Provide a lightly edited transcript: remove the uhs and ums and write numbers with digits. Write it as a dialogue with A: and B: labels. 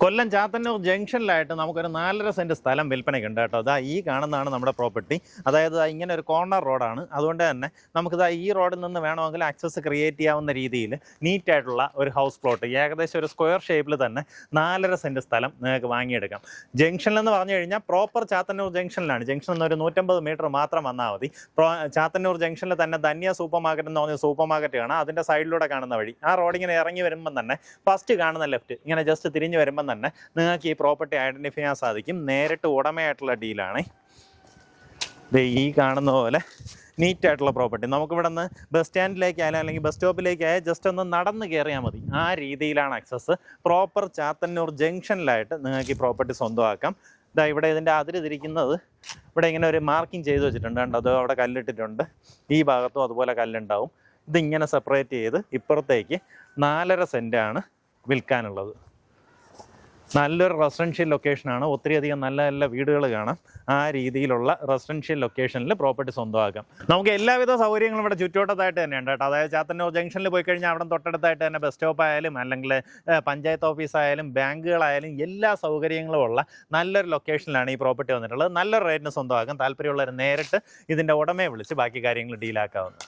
A: കൊല്ലം ചാത്തന്നൂർ ജംഗ്ഷനിലായിട്ട് നമുക്കൊരു 4.5 സെൻറ്റ് സ്ഥലം വിൽപ്പനയ്ക്കുണ്ട് കേട്ടോ. ഇതാ ഈ കാണുന്നതാണ് നമ്മുടെ പ്രോപ്പർട്ടി. അതായത് ഇങ്ങനെ ഒരു കോർണർ റോഡാണ്. അതുകൊണ്ട് തന്നെ നമുക്കിതാ ഈ റോഡിൽ നിന്ന് വേണമെങ്കിൽ ആക്സസ് ക്രിയേറ്റ് ചെയ്യാവുന്ന രീതിയിൽ നീറ്റായിട്ടുള്ള ഒരു ഹൗസ് പ്ലോട്ട് ഏകദേശം ഒരു സ്ക്വയർ ഷേപ്പിൽ തന്നെ 4.5 സെൻറ്റ് സ്ഥലം നിങ്ങൾക്ക് വാങ്ങിയെടുക്കാം. ജംഗ്ഷനിലെന്ന് പറഞ്ഞു കഴിഞ്ഞാൽ പ്രോപ്പർ ചാത്തന്നൂർ ജംഗ്ഷനിലാണ്. ജംഗ്ഷനിൽ നിന്ന് ഒരു 150 മീറ്റർ മാത്രം വന്നാൽ മതി. ചാത്തന്നൂർ ജംഗ്ഷനിൽ തന്നെ ധന്യ സൂപ്പർ മാർക്കറ്റ് എന്ന് പറഞ്ഞ സൂപ്പർ മാർക്കറ്റ് കാണാം. അതിൻ്റെ സൈഡിലൂടെ കാണുന്ന വഴി ആ റോഡിങ്ങനെ ഇറങ്ങി വരുമ്പം തന്നെ ഫസ്റ്റ് കാണുന്ന ലെഫ്റ്റ് ഇങ്ങനെ ജസ്റ്റ് തിരിഞ്ഞ് വരുമ്പം തന്നെ നിങ്ങൾക്ക് ഈ പ്രോപ്പർട്ടി ഐഡൻറ്റിഫൈ ചെയ്യാൻ സാധിക്കും. നേരിട്ട് ഉടമയായിട്ടുള്ള ഡീലാണ്. ഈ കാണുന്ന പോലെ നീറ്റായിട്ടുള്ള പ്രോപ്പർട്ടി. നമുക്കിവിടെ നിന്ന് ബസ് സ്റ്റാൻഡിലേക്കായാലും അല്ലെങ്കിൽ ബസ് സ്റ്റോപ്പിലേക്കായാലും ജസ്റ്റ് ഒന്ന് നടന്ന് കയറിയാൽ മതി. ആ രീതിയിലാണ് ആക്സസ്. പ്രോപ്പർ ചാത്തന്നൂർ ജംഗ്ഷനിലായിട്ട് നിങ്ങൾക്ക് ഈ പ്രോപ്പർട്ടി സ്വന്തമാക്കാം. ഇതാ ഇവിടെ ഇതിൻ്റെ അതിര് തിരിക്കുന്നത് ഇവിടെ ഇങ്ങനെ ഒരു മാർക്കിംഗ് ചെയ്ത് വെച്ചിട്ടുണ്ട്. കണ്ടോ, അത് അവിടെ കല്ലിട്ടിട്ടുണ്ട്. ഈ ഭാഗത്തും അതുപോലെ കല്ലുണ്ടാവും. ഇതിങ്ങനെ സെപ്പറേറ്റ് ചെയ്ത് ഇപ്പുറത്തേക്ക് 4.5 സെൻറ്റാണ് വിൽക്കാനുള്ളത്. നല്ലൊരു റെസിഡൻഷ്യൽ ലൊക്കേഷനാണ്. ഒത്തിരിയധികം നല്ല നല്ല വീടുകൾ കാണാം. ആ രീതിയിലുള്ള റെസിഡൻഷ്യൽ ലൊക്കേഷനിൽ പ്രോപ്പർട്ടി സ്വന്തമാക്കാം. നമുക്ക് എല്ലാവിധ സൗകര്യങ്ങളും ഇവിടെ ചുറ്റുവട്ടത്തായിട്ട് തന്നെയുണ്ട് കേട്ടോ. അതായത് ചാത്തന്നൂർ ജംഗ്ഷനിൽ പോയി കഴിഞ്ഞാൽ അവിടെ തൊട്ടടുത്തായിട്ട് തന്നെ ബസ് സ്റ്റോപ്പ് ആയാലും അല്ലെങ്കിൽ പഞ്ചായത്ത് ഓഫീസായാലും ബാങ്കുകളായാലും എല്ലാ സൗകര്യങ്ങളും ഉള്ള നല്ലൊരു ലൊക്കേഷനിലാണ് ഈ പ്രോപ്പർട്ടി വന്നിട്ടുള്ളത്. നല്ലൊരു റേറ്റിന് സ്വന്തമാക്കാം. താല്പര്യമുള്ളവർ നേരിട്ട് ഇതിൻ്റെ ഉടമയെ വിളിച്ച് ബാക്കി കാര്യങ്ങൾ ഡീലാക്കാവുന്നത്.